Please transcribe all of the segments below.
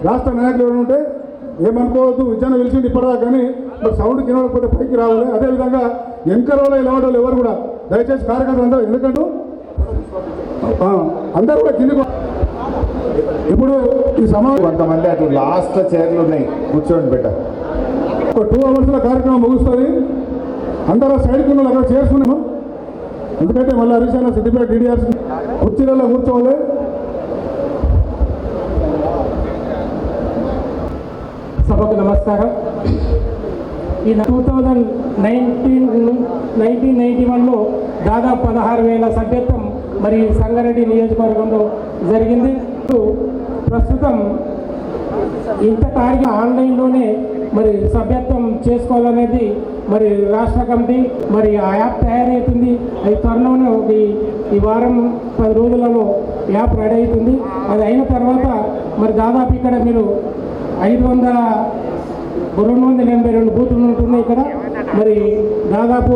రాష్ట్ర నాయకులు ఎవరు ఉంటే ఏమనుకోవద్దు, విజయాన్ని పిలిచింది ఇప్పటిదా, కానీ మరి సౌండ్ కినవకపోతే పైకి రావాలి. అదేవిధంగా ఎంకరోలో ఇలాంటి ఎవరు కూడా దయచేసి కార్యకర్తలు అందరూ, ఎందుకంటే అందరూ కూడా కిందికి. ఇప్పుడు ఈ సమావేశం కొంతమంది అటు లాస్ట్ చైర్లు ఉన్నాయి, కూర్చోండి బిడ్డ. ఒక 2 అవర్స్లో కార్యక్రమం ముగుస్తుంది. అందరూ సైడ్కి ఉన్న అక్కడ చేసుకున్నాము, ఎందుకంటే మళ్ళీ హరీష్ సిద్దిపేట DDRs కుర్చీలలో కూర్చోవాలి. సభకు నమస్కారం. ఈ 1991లో దాదాపు 16,000 సభ్యత్వం మరి సంగారెడ్డి నియోజకవర్గంలో జరిగింది. ప్రస్తుతం ఇంత తారీఖు ఆన్లైన్లోనే మరి సభ్యత్వం చేసుకోవాలనేది మరి రాష్ట్ర కమిటీ మరి ఆ యాప్ తయారవుతుంది. అది త్వరలోనే ఈ వారం 10 రోజులలో యాప్ రెడీ అవుతుంది. అది అయిన తర్వాత మరి దాదాపు ఇక్కడ మీరు 282 బూతులు ఉంటున్నాయి ఇక్కడ. మరి దాదాపు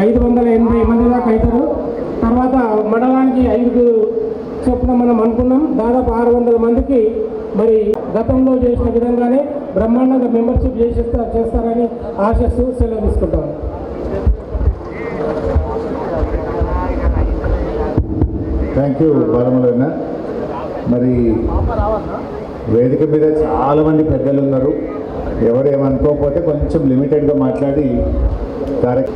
580 మంది దాకా అవుతారు. తర్వాత మండలానికి 5 చొప్పున మనం అనుకున్నాం. దాదాపు 600 మందికి మరి గతంలో చేసిన విధంగానే బ్రహ్మాండంగా మెంబర్షిప్ చేస్తారని ఆశిస్తూ సెలవు తీసుకుంటాం. థ్యాంక్ యూ బాలమలన్న. మరి వేదిక మీద చాలా మంది పెద్దలు ఉన్నారు. ఎవరేమనుకోకపోతే కొంచెం లిమిటెడ్గా మాట్లాడి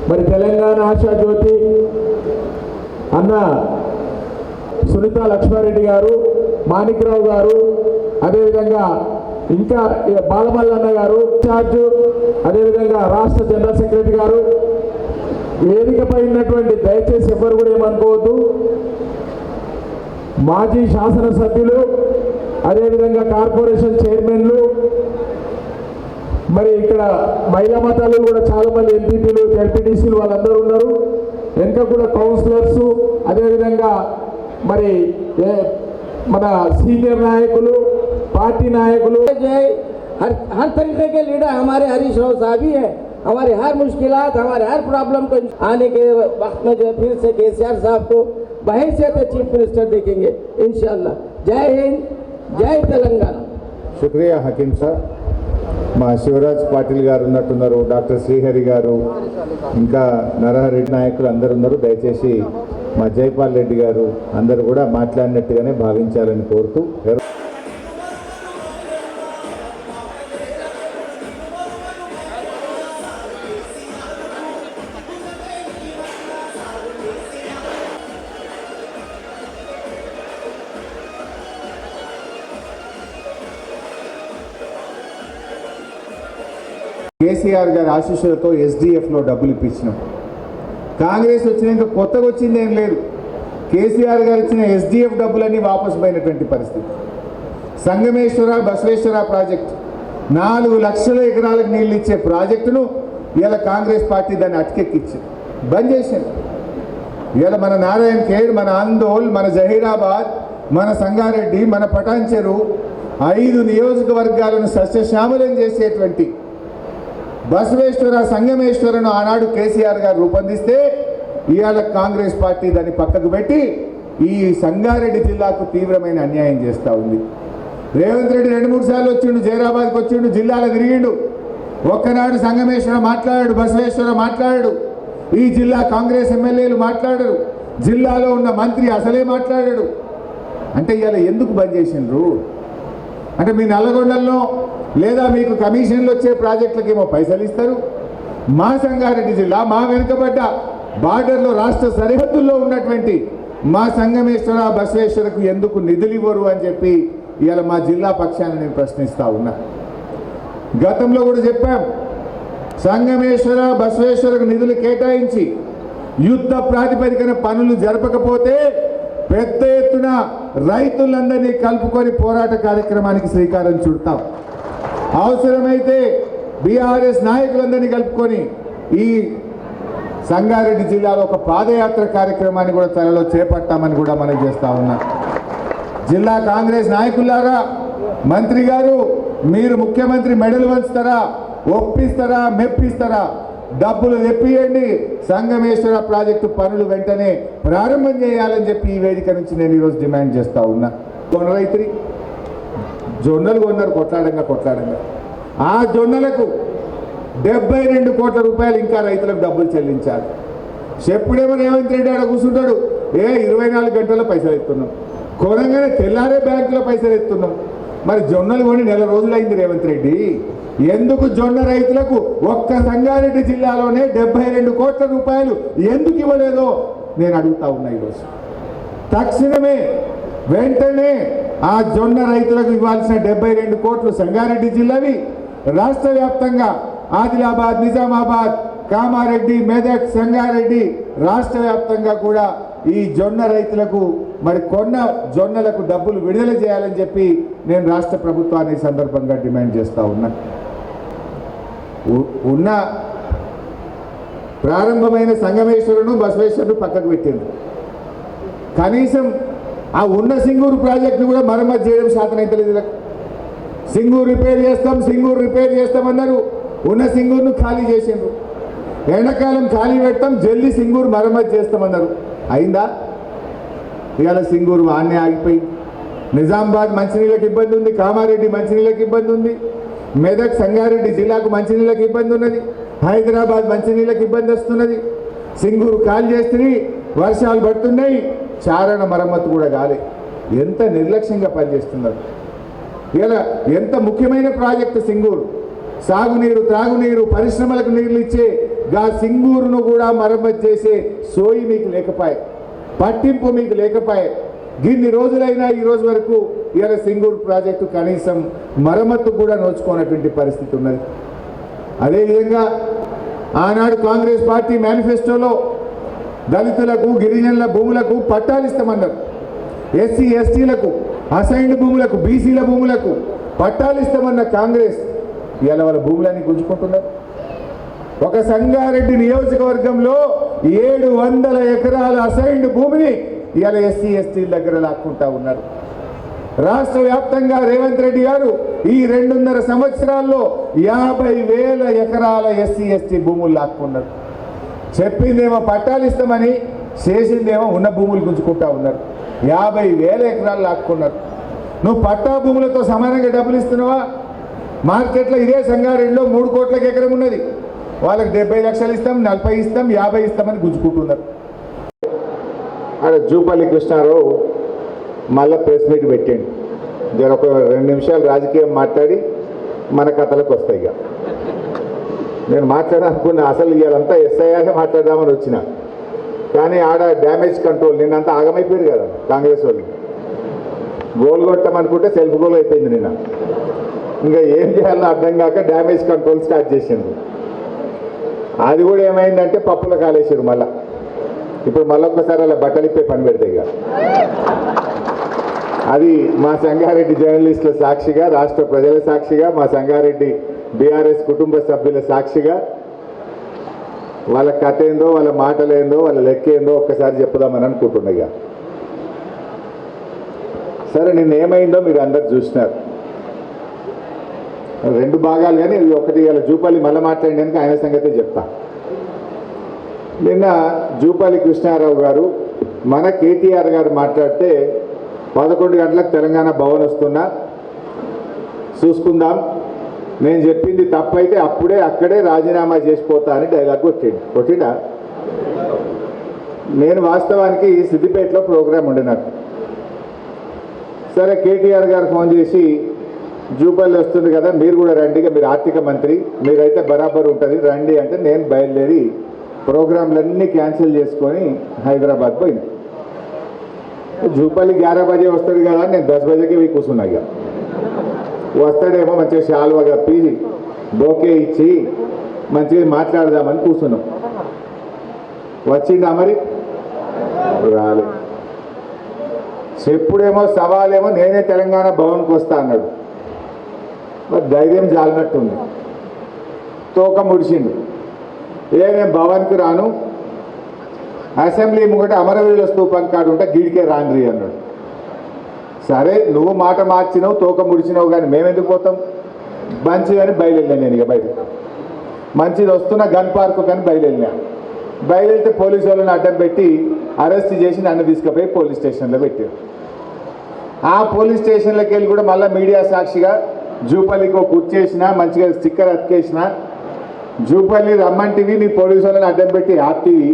మరి తెలంగాణ ఆశా జ్యోతి అన్న సునీత లక్ష్మారెడ్డి గారు, మాణిక్రావు గారు, అదేవిధంగా ఇంకా బాలమల్లన్న గారు ఇన్ఛార్జ్, అదేవిధంగా రాష్ట్ర జనరల్ సెక్రటరీ గారు, వేదికపై ఉన్నటువంటి దయచేసి ఎవరు కూడా ఏమనుకోవద్దు, మాజీ శాసనసభ్యులు, అదేవిధంగా కార్పొరేషన్ చైర్మన్లు, మరి ఇక్కడ మహిళా మతాలు కూడా చాలా మంది ఎంపీపీలు, జడ్పీటీసీలు వాళ్ళందరూ ఉన్నారు. వెనుక కూడా కౌన్సిలర్స్, అదేవిధంగా మరి మన సీనియర్ నాయకులు, पार्टी नायकों हर तरीके के लीडर हमारे हरीश राव साहब ही है। हमारे हर मुश्किलात, हमारे हर प्रॉब्लम को आने के वक्त में जो फिर से केसीआर साहब को बहैसियत चीफ मिनिस्टर देखेंगे इंशाल्लाह। जय हिंद, जय तेलंगाना। शुक्रिया हकीम साहब. మా శివరాజ్ పాటిల్ గారు ఉన్నట్టున్నారు, డాక్టర్ శ్రీహరి గారు, ఇంకా నరహరి నాయకులు అందరు ఉన్నారు. దయచేసి మా జైపాల్ రెడ్డి గారు అందరూ కూడా మాట్లాడినట్టుగానే భావించాలని కోరుతూ కేసీఆర్ గారి ఆశీస్సులతో SDFలో డబ్బులు ఇప్పించినాం. కాంగ్రెస్ వచ్చినాక కొత్తగా వచ్చింది ఏం లేదు. కేసీఆర్ గారు ఇచ్చిన SDF డబ్బులన్నీ వాపసు పోయినటువంటి పరిస్థితి. సంగమేశ్వర బసవేశ్వర ప్రాజెక్టు 4 లక్షల ఎకరాలకు నీళ్ళు ఇచ్చే ప్రాజెక్టును ఇలా కాంగ్రెస్ పార్టీ దాన్ని అటకెక్కించింది, బంద్ చేసింది. ఇలా మన నారాయణ ఖేడ్, మన ఆందోళ్, మన జహీరాబాద్, మన సంగారెడ్డి, మన పటాన్చెరు 5 నియోజకవర్గాలను సస్యశ్యామలం చేసేటువంటి బసవేశ్వర సంగమేశ్వరను ఆనాడు కేసీఆర్ గారు రూపొందిస్తే ఇవాళ కాంగ్రెస్ పార్టీ దాన్ని పక్కకు పెట్టి ఈ సంగారెడ్డి జిల్లాకు తీవ్రమైన అన్యాయం చేస్తూ ఉంది. రేవంత్ రెడ్డి 2-3 సార్లు వచ్చిండు, జైరాబాద్కి వచ్చిండు, జిల్లాలో తిరిగిండు. ఒక్కనాడు సంగమేశ్వర మాట్లాడాడు, బసవేశ్వర మాట్లాడాడు, ఈ జిల్లా కాంగ్రెస్ ఎమ్మెల్యేలు మాట్లాడరు, జిల్లాలో ఉన్న మంత్రి అసలే మాట్లాడాడు. అంటే ఇవాళ ఎందుకు బంద్ చేసిండ్రు అంటే మీ నల్లగొండల్లో లేదా మీకు కమిషన్లు వచ్చే ప్రాజెక్టులకు ఏమో పైసలు ఇస్తారు, మా సంగారెడ్డి జిల్లా మా వెనుకబడ్డ బార్డర్లో రాష్ట్ర సరిహద్దుల్లో ఉన్నటువంటి మా సంగమేశ్వర బసవేశ్వరకు ఎందుకు నిధులు ఇవ్వరు అని చెప్పి ఇవాళ మా జిల్లా పక్షాన్ని నేను ప్రశ్నిస్తూ ఉన్నా. గతంలో కూడా చెప్పాం, సంగమేశ్వర బసవేశ్వరకు నిధులు కేటాయించి యుద్ధ ప్రాతిపదికన పనులు జరపకపోతే పెద్ద ఎత్తున రైతులందరినీ కలుపుకొని పోరాట కార్యక్రమానికి శ్రీకారం చుడతాం. అవసరమైతే బీఆర్ఎస్ నాయకులందరినీ కలుపుకొని ఈ సంగారెడ్డి జిల్లాలో ఒక పాదయాత్ర కార్యక్రమాన్ని కూడా త్వరలో చేపట్టామని కూడా మనం చేస్తూ ఉన్నాం. జిల్లా కాంగ్రెస్ నాయకులారా, మంత్రి గారు మీరు ముఖ్యమంత్రి మెడలు వంచుతారా, ఒప్పిస్తారా, మెప్పిస్తారా? డబ్బులు తెప్పియండి, సంగమేశ్వర ప్రాజెక్టు పనులు వెంటనే ప్రారంభం చేయాలని చెప్పి ఈ వేదిక నుంచి నేను ఈరోజు డిమాండ్ చేస్తా ఉన్నా. రైతులు జొన్నలు కొన్నారు కొట్లాడంగా ఆ జొన్నలకు 72 కోట్ల రూపాయలు ఇంకా రైతులకు డబ్బులు చెల్లించాలి. చెప్పుడేమో రేవంత్ రెడ్డి ఆడ కూర్చుంటాడు, 24 గంటల పైసలు ఎత్తున్నాం, కొనగానే తెల్లారే బ్యాంకులో పైసలు ఎత్తున్నాం. మరి జొన్నలు కొని నెల రోజులైంది రేవంత్ రెడ్డి, ఎందుకు జొన్న రైతులకు ఒక్క సంగారెడ్డి జిల్లాలోనే 72 కోట్ల రూపాయలు ఎందుకు ఇవ్వలేదో నేను అడుగుతా ఉన్నా. ఈరోజు తక్షణమే వెంటనే ఆ జొన్న రైతులకు ఇవ్వాల్సిన 72 కోట్లు సంగారెడ్డి జిల్లావి, రాష్ట్ర వ్యాప్తంగా ఆదిలాబాద్, నిజామాబాద్, కామారెడ్డి, మెదక్, సంగారెడ్డి రాష్ట్ర వ్యాప్తంగా కూడా ఈ జొన్న రైతులకు మరి కొన్న జొన్నలకు డబ్బులు విడుదల చేయాలని చెప్పి నేను రాష్ట్ర ప్రభుత్వాన్ని సందర్భంగా డిమాండ్ చేస్తా ఉన్నా. ఉన్న ప్రారంభమైన సంగమేశ్వరును బసవేశ్వరును పక్కకు పెట్టింది. కనీసం ఆ ఉన్న సింగూరు ప్రాజెక్టును కూడా మరమ్మతు చేయడం శాతనైతలేదు. సింగూరు రిపేర్ చేస్తామన్నారు, ఉన్న సింగూరును ఖాళీ చేసిండ్రు. ఎండాకాలం ఖాళీ పెడతాం, జల్దీ సింగూరు మరమ్మతు చేస్తామన్నారు. అయిందా? ఇవాళ సింగూరు ఆన్నే ఆగిపోయింది. నిజామాబాద్ మంచినీళ్ళకి ఇబ్బంది ఉంది, కామారెడ్డి మంచినీళ్ళకి ఇబ్బంది ఉంది, మెదక్ సంగారెడ్డి జిల్లాకు మంచినీళ్ళకి ఇబ్బంది ఉన్నది, హైదరాబాద్ మంచినీళ్ళకి ఇబ్బంది వస్తున్నది. సింగూరు ఖాళీ చేస్తే వర్షాలు పడుతున్నాయి, చారణ మరమ్మతు కూడా కాలే. ఎంత నిర్లక్ష్యంగా పనిచేస్తున్నారు. ఇలా ఎంత ముఖ్యమైన ప్రాజెక్టు సింగూరు, సాగునీరు, త్రాగునీరు, పరిశ్రమలకు నీళ్లు ఇచ్చే గా సింగూరును కూడా మరమ్మతు చేసే సోయి మీకు లేకపాయే, పట్టింపు మీకు లేకపాయే. గిన్ని రోజులైనా ఈ రోజు వరకు ఇలా సింగూరు ప్రాజెక్టు కనీసం మరమ్మతు కూడా నోచుకోనటువంటి పరిస్థితి ఉన్నది. అదేవిధంగా ఆనాడు కాంగ్రెస్ పార్టీ మేనిఫెస్టోలో దళితులకు, గిరిజనుల భూములకు పట్టాలు ఇస్తామన్నారు. ఎస్సీ ఎస్టీలకు, అసైన్డ్ భూములకు, బీసీల భూములకు పట్టాలు ఇస్తామన్న కాంగ్రెస్ ఇవాళ వాళ్ళ భూములన్నీ గుంజుకుంటున్నారు. ఒక సంగారెడ్డి నియోజకవర్గంలో 700 ఎకరాల అసైన్డ్ భూమిని ఇవాళ ఎస్సీ ఎస్టీల దగ్గర లాక్కుంటా ఉన్నారు. రాష్ట్ర వ్యాప్తంగా రేవంత్ రెడ్డి గారు ఈ 2.5 సంవత్సరాల్లో 50,000 ఎకరాల ఎస్సీ ఎస్టీ భూములు లాక్కున్నారు. చెప్పిందేమో పట్టాలు ఇస్తామని, చేసిందేమో ఉన్న భూములు గుంజుకుంటా ఉన్నారు. 50,000 ఎకరాలు లాక్కున్నారు. నువ్వు పట్టా భూములతో సమానంగా డబ్బులు ఇస్తున్నావా? మార్కెట్లో ఇదే సంగారెడ్డిలో 3 కోట్లకి ఎకరం ఉన్నది, వాళ్ళకి 70 లక్షలు ఇస్తాం, 40 ఇస్తాం, 50 ఇస్తామని గుంజుకుంటున్నారు. అక్కడ జూపల్లి కృష్ణారావు మళ్ళీ ప్రెస్ మీట్ పెట్టండి. ఒక 2 నిమిషాలు రాజకీయం మాట్లాడి మన కథలకు వస్తాయి. ఇక నేను మాట్లాడాలనుకున్నా, అసలు ఇవాళంతా ఎస్ఐఆర్నే మాట్లాడదామని వచ్చిన, కానీ ఆడ డ్యామేజ్ కంట్రోల్ నిన్నంతా ఆగమైపోయారు కదా కాంగ్రెస్ వాళ్ళు. గోల్ కొట్టమనుకుంటే సెల్ఫ్ గోల్ అయిపోయింది నిన్న. ఇంకా ఏం చేయాలో అర్థం కాక డ్యామేజ్ కంట్రోల్ స్టార్ట్ చేసిండ్రు. అది కూడా ఏమైందంటే పప్పుల కాలేసారు మళ్ళా. ఇప్పుడు మళ్ళొక్కసారి అలా బట్టలిప్పే పని పెడతాయి. ఇక అది మా సంగారెడ్డి జర్నలిస్టుల సాక్షిగా, రాష్ట్ర ప్రజల సాక్షిగా, మా సంగారెడ్డి బీఆర్ఎస్ కుటుంబ సభ్యుల సాక్షిగా వాళ్ళ కథ ఏందో, వాళ్ళ మాటలేందో, వాళ్ళ లెక్క ఏందో ఒక్కసారి చెప్పుదామని అనుకుంటున్నా. సరే, నిన్న ఏమైందో మీరు అందరు చూసినారు. 2 భాగాలు, కానీ ఇది ఒకటి. ఇలా జూపల్లి మళ్ళీ మాట్లాడడానికి ఆయన సంగతే చెప్తా. నిన్న జూపల్లి కృష్ణారావు గారు మన కేటీఆర్ గారు మాట్లాడితే 11 గంటలకు తెలంగాణ భవన్ వస్తున్నా, చూసుకుందాం, నేను చెప్పింది తప్పైతే అక్కడే రాజీనామా చేసిపోతా అని డైలాగ్ కొట్టిండా. నేను వాస్తవానికి సిద్దిపేటలో ప్రోగ్రాం ఉండే నాకు. సరే, కేటీఆర్ గారు ఫోన్ చేసి జూపల్లి వస్తుంది కదా, మీరు కూడా రండి, మీరు ఆర్థిక మంత్రి, మీరైతే బరాబర్ ఉంటుంది రండి అంటే నేను బయలుదేరి ప్రోగ్రాంలన్నీ క్యాన్సిల్ చేసుకొని హైదరాబాద్ పోయింది. జూపల్లి 11 బజే వస్తాడు కదా, నేను 10 బజేకి పోయి కూర్చున్నా. ఇక వస్తాడేమో మంచిగా శాలువా కప్పి బోకే ఇచ్చి మంచిగా మాట్లాడదామని కూర్చున్నాం. వచ్చిందా మరి? రాలే. చెప్పుడేమో సవాలేమో నేనే తెలంగాణ భవన్కి వస్తా అన్నాడు. మరి ధైర్యం జాలినట్టుంది. తోక ముడిచిండు. నేను భవన్కి రాను, అసెంబ్లీ ముంగట అమరవీరుల స్తూపం కాడు ఉంటే గీడికే రాండ్రి అన్నాడు. సరే, నువ్వు మాట మార్చినావు, తోక ముడిచినావు, కానీ మేమెందుకు పోతాం మంచిదని బయలుదేరాను నేను. ఇక బయట మంచిది వస్తున్న గన్ పార్కు కానీ బయలుదేరినా. బయలుదేరితే పోలీసు వాళ్ళని అడ్డం పెట్టి అరెస్ట్ చేసి నన్ను తీసుకుపోయి పోలీస్ స్టేషన్లో పెట్టారు. ఆ పోలీస్ స్టేషన్లోకి వెళ్ళి కూడా మళ్ళీ మీడియా సాక్షిగా జూపల్లికి కూర్చేసిన, మంచిగా స్టిక్కర్ అతికేసిన, జూపల్లి రమ్మంటివి నీ పోలీసు వాళ్ళని అడ్డం పెట్టి ఆప్తివి,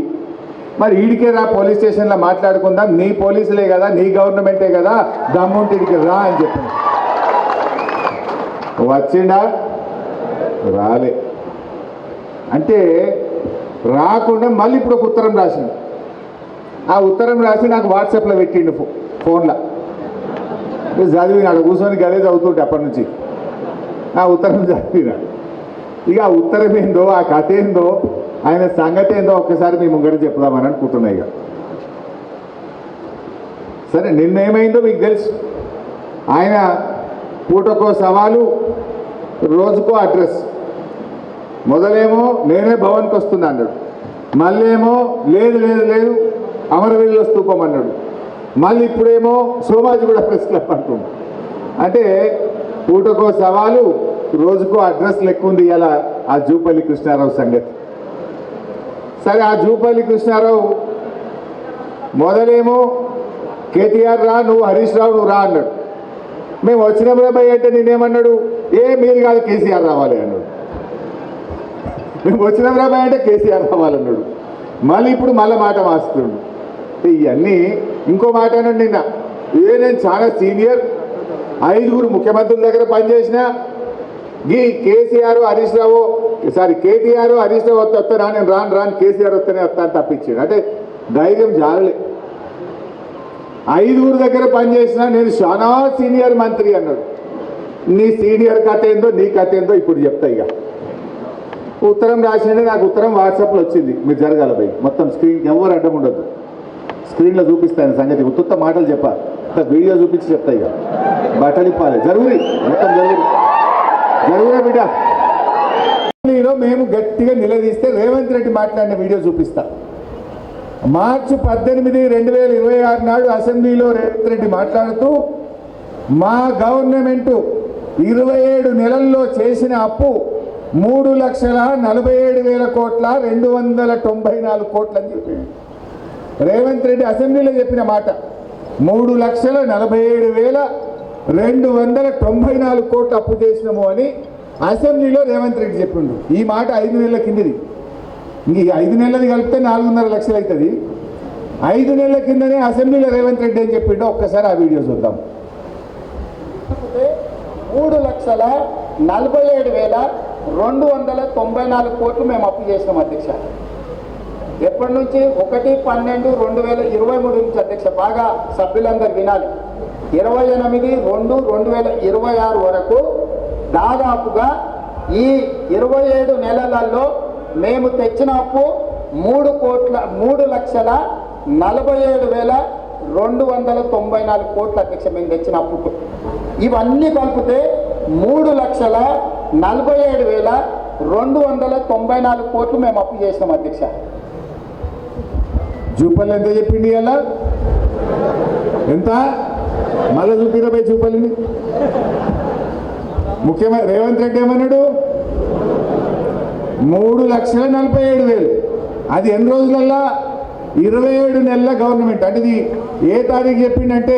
మరి ఈడికే రా పోలీస్ స్టేషన్లో మాట్లాడుకుందాం, నీ పోలీసులే కదా, నీ గవర్నమెంటే కదా, దమ్ముంటే ఇడికి రా అని చెప్పాను. వచ్చిండా? రాలే. అంటే రాకుండా మళ్ళీ ఇప్పుడు ఒక ఉత్తరం రాసిండు. ఆ ఉత్తరం రాసి నాకు వాట్సాప్లో పెట్టిండు ఫోన్లో. చదివినాడు, కూర్చొని గదే చదువుతుంటే అప్పటి నుంచి ఆ ఉత్తరం చదివినా. ఇక ఆ ఉత్తరం ఏందో, ఆ కథ ఏందో, ఆయన సంగతి ఏందో ఒక్కసారి మీ ముంగట చెప్దామని అనుకుంటున్నా. ఇక సరే, నిన్నేమైందో మీకు తెలుసు. ఆయన పూటకో సవాలు, రోజుకో అడ్రస్. మొదలేమో నేనే భవన్కి వస్తున్నా అన్నాడు, మళ్ళీ ఏమో లేదు లేదు లేదు అమరవీరుల స్తూపం అన్నాడు, మళ్ళీ ఇప్పుడేమో సోమాజిగూడ ప్రెస్ క్లబ్ అంటుండు. అంటే పూటకో సవాలు, రోజుకో అడ్రస్ లెక్క ఉంది ఇలా ఆ జూపల్లి కృష్ణారావు సంగతి. సరే, ఆ జూపల్లి కృష్ణారావు మొదలేమో కేటీఆర్ రా, నువ్వు హరీష్ రావు నువ్వు రా అన్నాడు. మేము వచ్చినాం రాబాయి అంటే నేనేమన్నాడు, మీరు కాదు కేసీఆర్ రావాలి అన్నాడు. మేము వచ్చినాం రాబాయి అంటే కేసీఆర్ రావాలన్నాడు. మళ్ళీ ఇప్పుడు మళ్ళీ మాట మార్చుతుండు. ఇవన్నీ ఇంకో మాట అన్నాడు నిన్న, నేను చాలా సీనియర్, 5 ముఖ్యమంత్రుల దగ్గర పనిచేసిన, ఈ కేసీఆర్ హరీష్ రావు కేటీఆర్ హరీష్ రావు వస్తారా, నేను రాను కేసీఆర్ వస్తేనే వస్తాను తప్పించాడు. అంటే ధైర్యం జాలలే. 5 దగ్గర పనిచేసిన, నేను చాలా సీనియర్ మంత్రి అన్నాడు. నీ సీనియర్ కథ ఏందో, నీ కథ ఏందో ఇప్పుడు చెప్తా. ఇక ఉత్తరం రాసిండే, నాకు ఉత్తరం వాట్సాప్లో వచ్చింది. మీరు జరగాల పోయి మొత్తం స్క్రీన్, ఎవరు అడ్డం ఉండదు, స్క్రీన్లో చూపిస్తాను సంగతి. ఉత్తుత్త మాటలు చెప్పా, వీడియో చూపించి చెప్తా. ఇక బట్టలు ఇప్పాలి, జరుగురి మొత్తం జరుగురా బిడ్డ. మేము గట్టిగా నిలదీస్తే రేవంత్ రెడ్డి మాట్లాడిన వీడియో చూపిస్తా. మార్చి 18, 2026 నాడు అసెంబ్లీలో రేవంత్ రెడ్డి మాట్లాడుతూ, మా గవర్నమెంటు 27 నెలల్లో చేసిన అప్పు 3,47,000 కోట్ల 294 కోట్లు అని చెప్పింది. రేవంత్ రెడ్డి అసెంబ్లీలో చెప్పిన మాట 3,47,294 కోట్లు అప్పు చేసినాము అని అసెంబ్లీలో రేవంత్ రెడ్డి చెప్పిండు. ఈ మాట 5 నెలల కిందది. ఇంక 5 నెలలది కలిపితే 4.5 లక్షలు అవుతుంది. 5 నెలల కిందనే అసెంబ్లీలో రేవంత్ రెడ్డి ఏం చెప్పిండో ఒక్కసారి ఆ వీడియో చూద్దాం. 3,47,294 కోట్లు మేము అప్పు చేసినాం అధ్యక్ష. ఎప్పటి నుంచి? 1/12/2023 నుంచి అధ్యక్ష. బాగా సభ్యులందరూ వినాలి. 28/2/2026 వరకు దాదాపుగా ఈ 27 నెలలలో మేము తెచ్చిన అప్పు 3,47,294 కోట్ల అధ్యక్ష మేము తెచ్చిన అప్పు. ఇవన్నీ కలిపితే 3,47,294 కోట్లు మేము అప్పు చేసినాం అధ్యక్ష. జూపల్లి ఎంత చెప్పింది అలా? ఎంత? మళ్ళీ చూపిరపై జూపల్లిని. ముఖ్యమంత్రి రేవంత్ రెడ్డి ఏమన్నాడు? 3,47,000. అది ఎన్ని రోజులల్లా? 27 నెలల గవర్నమెంట్. అంటే ఇది ఏ తారీఖు చెప్పిండంటే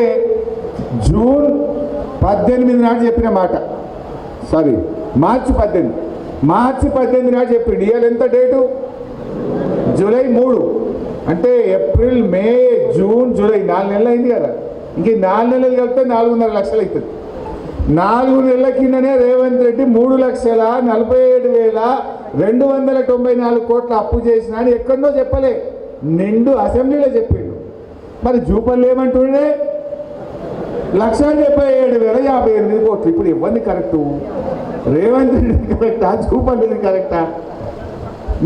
జూన్ 18 నాడు చెప్పిన మాట. సారీ, మార్చి 18 నాడు చెప్పిండు. ఇవాళ ఎంత డేటు? జూలై 3. అంటే ఏప్రిల్, మే, జూన్, జూలై 4 నెలలు అయింది కదా. ఇంక 4 నెలలు కలిపితే 4.5 లక్షలు అవుతుంది. 4 నెలల కిందనే రేవంత్ రెడ్డి 3,47,294 కోట్ల అప్పు చేసిన అని ఎక్కడో చెప్పలే, నిండు అసెంబ్లీలో చెప్పిండు. మరి జూపల్లి ఏమంటుండే? 1,77,058 కోట్లు. ఇప్పుడు ఎవరిని కరెక్టు? రేవంత్ రెడ్డి కరెక్టా, జూపల్లిని కరెక్టా?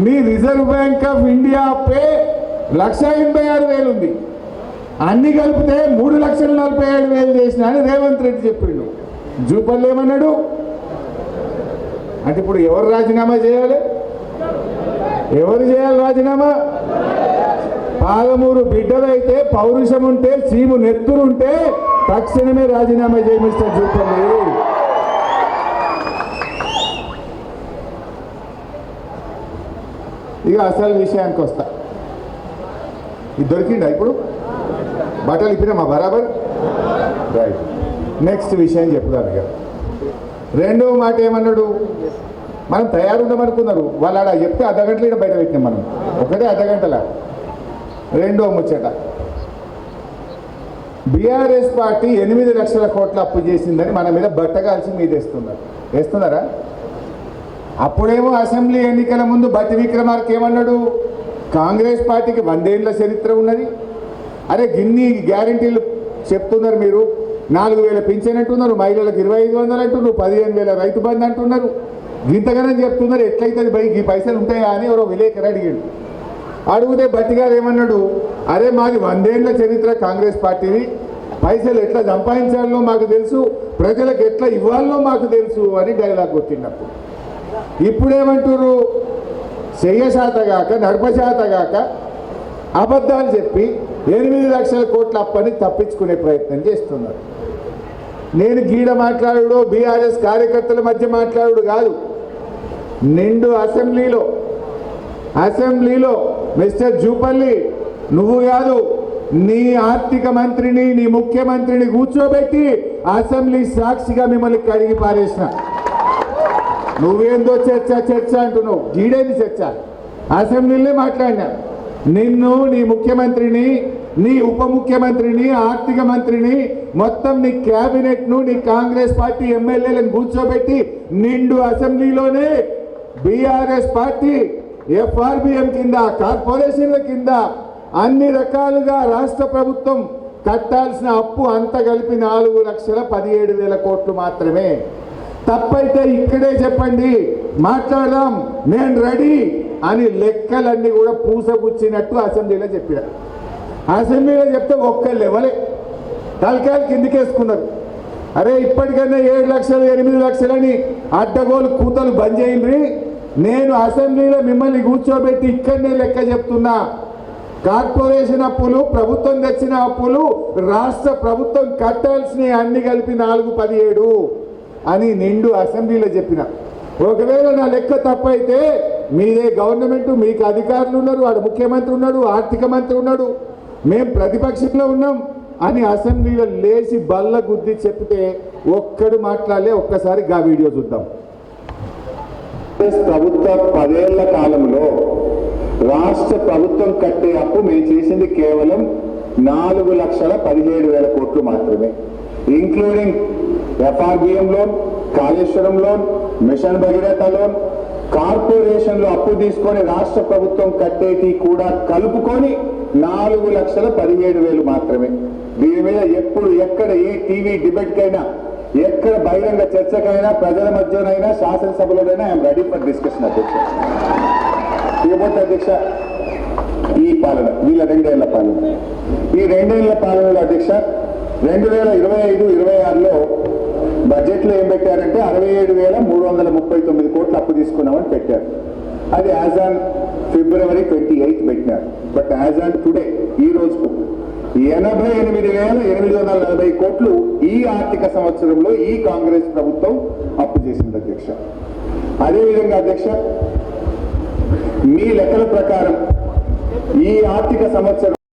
మీ రిజర్వ్ బ్యాంక్ ఆఫ్ ఇండియా పే 1,86,000 ఉంది. అన్ని కలిపితే 3,47,000 చేసిన అని రేవంత్ రెడ్డి చెప్పిండు. జూపల్లి ఏమన్నాడు? అంటే ఇప్పుడు ఎవరు రాజీనామా చేయాలి? ఎవరు చేయాలి రాజీనామా? పాలమూరు బిడ్డలైతే, పౌరుషం ఉంటే, సీము నెత్తురుంటే తక్షణమే రాజీనామా చేయి మిస్టర్ జూపల్లి. ఇక అసలు విషయానికి వస్తా. ఇది దొరికిందా ఇప్పుడు? బట్టలు ఇప్పినామా బరాబర్? రైట్. నెక్స్ట్ విషయం చెప్తాను. ఇక రెండవ మాట ఏమన్నాడు, మనం తయారుండమనుకున్నారు వాళ్ళు. ఆడ చెప్తే అర్ధగంటలు ఇక్కడ బయట పెట్టినాం మనం, ఒకటే అర్ధగంటల. రెండో ముచ్చట, బీఆర్ఎస్ పార్టీ 8 లక్షల కోట్ల అప్పు చేసిందని మన మీద బట్టగాల్చి మీద వేస్తున్నారా? అప్పుడేమో అసెంబ్లీ ఎన్నికల ముందు బట్టి విక్రమార్క ఏమన్నాడు, కాంగ్రెస్ పార్టీకి 100 ఏళ్ల చరిత్ర ఉన్నది. అరే గిన్ని గ్యారంటీలు చెప్తున్నారు మీరు, 4,000 పింఛన్ అంటున్నారు, మహిళలకు 2,500 అంటున్నారు, 15,000 రైతు బంధు అంటున్నారు, ఇంతగానే చెప్తున్నారు. ఎట్లయితుంది బై ఈ పైసలు ఉంటాయా అని ఎవరో విలేకరు అడిగాడు. అడిగితే బట్టి గారు ఏమన్నాడు, అరే మాది 100 ఏళ్ల చరిత్ర కాంగ్రెస్ పార్టీని, పైసలు ఎట్లా సంపాదించాలో మాకు తెలుసు, ప్రజలకు ఎట్లా ఇవ్వాలో మాకు తెలుసు అని డైలాగ్ కొట్టినప్పుడు. ఇప్పుడేమంటారు, చెయ్యశాతగాక నడపశాతగాక అబద్ధాలు చెప్పి 8 లక్షల కోట్ల అప్పని తప్పించుకునే ప్రయత్నం చేస్తున్నారు. నేను గీడ మాట్లాడు బీఆర్ఎస్ కార్యకర్తల మధ్య మాట్లాడు కాదు, నిండు అసెంబ్లీలో మిస్టర్ జూపల్లి నువ్వు కాదు, నీ ఆర్థిక మంత్రిని నీ ముఖ్యమంత్రిని కూర్చోబెట్టి అసెంబ్లీ సాక్షిగా మిమ్మల్ని కడిగి పారేసిన. నువ్వేందో చర్చ అంటున్నావు, గీడేది చర్చ? అసెంబ్లీలో మాట్లాడినా. నిన్ను నీ ముఖ్యమంత్రిని నీ ఉప ముఖ్యమంత్రిని ఆర్థిక మంత్రిని మొత్తం నీ క్యాబినెట్ను నీ కాంగ్రెస్ పార్టీ ఎమ్మెల్యేలను కూర్చోబెట్టి నిండు అసెంబ్లీలోనే బీఆర్ఎస్ పార్టీ ఎఫ్ఆర్బిఎం కింద కార్పొరేషన్ల కింద అన్ని రకాలుగా రాష్ట్ర ప్రభుత్వం కట్టాల్సిన అప్పు అంత కలిపి 4,17,000 కోట్లు మాత్రమే. తప్పైతే ఇక్కడే చెప్పండి, మాట్లాడదాం, నేను రెడీ అని లెక్కలన్నీ కూడా పూసపుచ్చినట్టు అసెంబ్లీలో చెప్పారు. అసెంబ్లీలో చెప్తే ఒక్క లెవలే తలకాయలు కిందికేసుకున్నారు. అరే ఇప్పటికన్నా 7 లక్షలు 8 లక్షలని అడ్డగోలు కూతలు బంద్ చేయండి. నేను అసెంబ్లీలో మిమ్మల్ని కూర్చోబెట్టి ఇక్కడనే లెక్క చెప్తున్నా. కార్పొరేషన్ అప్పులు, ప్రభుత్వం తెచ్చిన అప్పులు, రాష్ట్ర ప్రభుత్వం కట్టాల్సినవి అన్ని కలిపి 4,17 అని నిండు అసెంబ్లీలో చెప్పిన. ఒకవేళ నా లెక్క తప్పైతే మీదే గవర్నమెంట్, మీకు అధికారులు ఉన్నారు, వాడు ముఖ్యమంత్రి ఉన్నాడు, ఆర్థిక మంత్రి ఉన్నాడు, మేము ప్రతిపక్షంలో ఉన్నాం అని అసెంబ్లీలో లేచి బల్ల గుద్ది చెప్తే ఒక్కడు మాట్లాడలే. ఒక్కసారి గా వీడియో చూద్దాం. ప్రభుత్వ 10 ఏళ్ల కాలంలో రాష్ట్ర ప్రభుత్వం కట్టే అప్పు మేము చేసింది కేవలం 4,17,000 కోట్లు మాత్రమే, including FRBM loan, Kaleshwaram loan, mission Bhagiratha loan, కార్పొరేషన్లో అప్పు తీసుకొని రాష్ట్ర ప్రభుత్వం కట్టేటి కూడా కలుపుకొని 4,17,000 మాత్రమే. దీని మీద ఎప్పుడు ఎక్కడ ఏ టీవీ డిబేట్కైనా, ఎక్కడ బహిరంగ చర్చకైనా, ప్రజల మధ్యనైనా, శాసనసభలోనైనా ఐఎమ్ రెడీ ఫర్ డిస్కషన్ అధ్యక్ష. ఇకపోతే అధ్యక్ష, ఈ పాలన వీళ్ళ 2 ఏళ్ల పాలన, ఈ 2 ఏళ్ల పాలనలో అధ్యక్ష 2025-26లో బడ్జెట్లో ఏం పెట్టారంటే 67,339 కోట్లు అప్పు తీసుకున్నామని పెట్టారు. అది యాజ్ ఆన్ February 28 పెట్టినారు. బట్ యాజ్ ఆన్ టుడే ఈ రోజుకు 88,840 కోట్లు ఈ ఆర్థిక సంవత్సరంలో ఈ కాంగ్రెస్ ప్రభుత్వం అప్పు చేసింది అధ్యక్ష. అదేవిధంగా అధ్యక్ష, మీ లెక్కల ప్రకారం ఈ ఆర్థిక సంవత్సరం